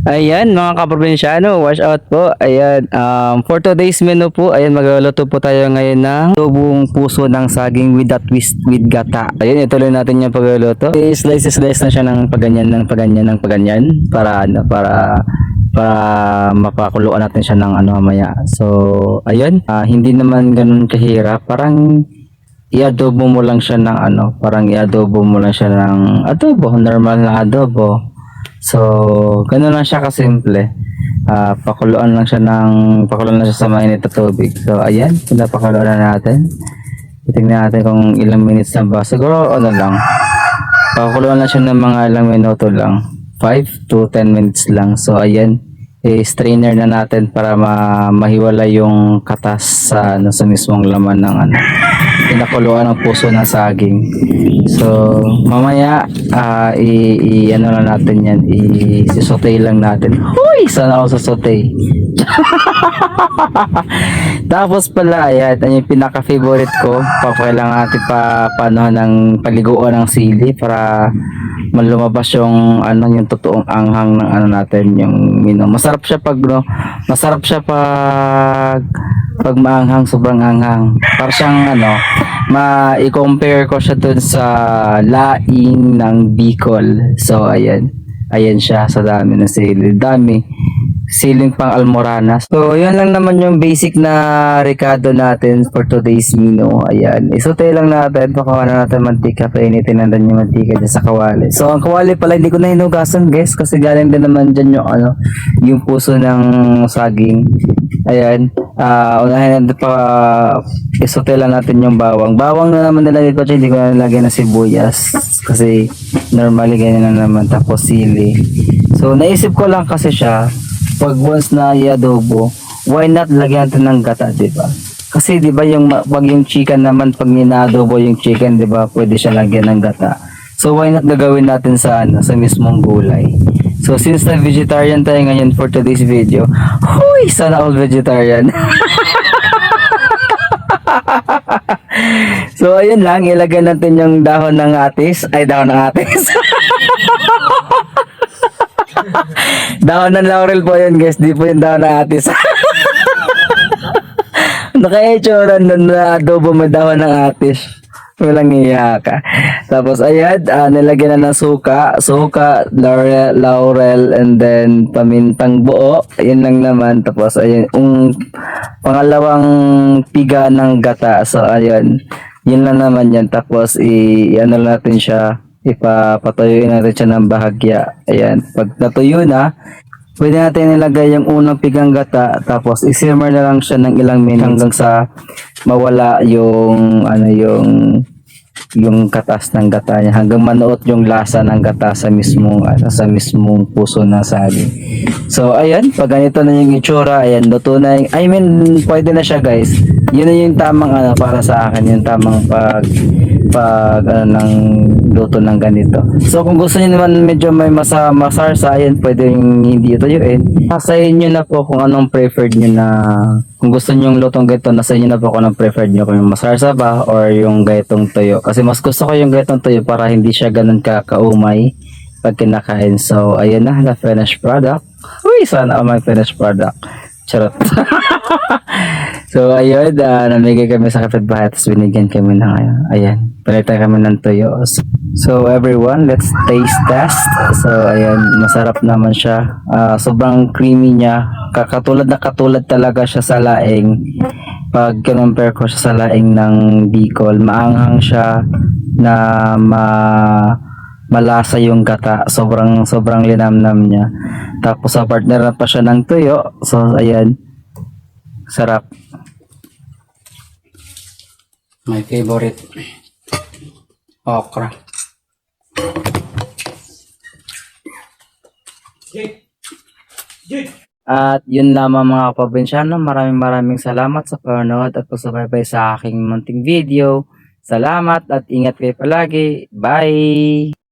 Ayan mga kaprobinsyano, wash out po. Ayan, for today's menu po, ayan magluluto po tayo ngayon ng adobong puso ng saging with that twist with gata. Ayan, ituloy natin yung pagluluto. Slice na siya ng paganyan para para mapakuluan natin siya ng mamaya. So, ayun, hindi naman ganun kahirap. Parang iadobo mo lang siya ng parang iadobo mo lang siya ng adobo, normal na adobo. So, ganun lang siya kasimple. Pakuluan lang siya sa mainit na tubig. So, ayan, pinapakuluan na natin. Tingnan natin kung ilang minutes na ba. Siguro, lang. Pakuluan lang siya ng mga ilang minuto lang. 5 to 10 minutes lang. So, ayan. Strainer na natin para mahiwala yung katas sa mismong laman ng pinakuluan ng puso ng saging. So mamaya lang natin yan, i-saute lang natin. Huy, sana ako sa saute. Tapos pala, ayan yung pinaka favorite ko. Kailangan natin paano ng paliguan ng sili para lumabas yung yung totoong anghang ng natin, yung masarap siya pag maanghang, sobrang anghang. Para siyang i-compare ko siya dun sa laing ng Bicol. So ayan siya sa dami ng sili, siling pang almoranas. So yun lang naman yung basic na recado natin for today's menu. Ayan, isote lang natin, pakawan na natin mantika, painitin natin yung mantika dyan sa kawali. So ang kawali pala hindi ko na hinugasan guys, kasi galing din naman dyan yung yung puso ng saging. Ayan, unahin natin isote lang natin yung bawang na naman nilagay ko, hindi ko na nilagay na sibuyas kasi normally ganyan na naman. Tapos sili. So naisip ko lang kasi siya, pag once na i-adobo, why not lagyan natin ng gata, di ba? Kasi di ba pag yung chicken naman, pag ina-adobo yung chicken, di ba, pwede siya lagyan ng gata. So why not gagawin natin sa mismong gulay. So since na vegetarian tayo ngayon for today's video, huy, sana all vegetarian. So ayun lang, ilagay natin yung dahon ng atis. Dahon ng laurel po yun guys, di po yung dahon ng atis. Naka-etsura nun na adobo may dahon ng atis. Walang iya ka. Tapos ayan, nilagyan na ng suka, laurel, and then pamintang buo. Ayun lang naman. Tapos ayan, pangalawang piga ng gata. So ayan, yun lang naman yan. Tapos natin siya, ipapatuyuin natin siya ng bahagya. Ayan, pag natuyo na, pwede natin nilagay yung unang pigang gata, tapos i-simmer na lang siya ng ilang minutes hanggang sa mawala yung yung katas ng gata niya, hanggang manuot yung lasa ng gata sa mismong puso ng saging. So ayan, pag ganito na yung itsura, ayan, luto na yung, pwede na siya guys. Yun na yung tamang para sa akin, yung tamang ng luto ng ganito. So kung gusto niyo naman medyo may masarsa, ayan, pwedeng hindi ituyuin. Nasa inyo na po kung anong preferred niyo na, kung gusto niyo yung lutong ganito, nasa inyo na po kung anong preferred niyo, kung yung masarsa ba or yung gayetong tuyo. Kasi mas gusto ko yung gayetong tuyo para hindi siya ganun kaumay pag kinakain. So ayun na finished product. Uy, sana may finished product. Charot. So ayun, namigay kami sa kapitbahay, tapos binigyan kami ng ayan, palitan kami ng tuyo. So everyone, let's taste test. So ayan, masarap naman siya. Sobrang creamy niya. Katulad talaga siya sa laing. Pag compare ko siya sa laing ng Bicol, maanghang siya na malasa yung gata. Sobrang linamnam niya. Tapos sa partner na pa siya ng tuyo. So ayan, sarap. My favorite, okra. At yun lamang mga kaprobinsyano, maraming salamat sa panonood at pagsubaybay sa aking munting video. Salamat at ingat kayo palagi. Bye!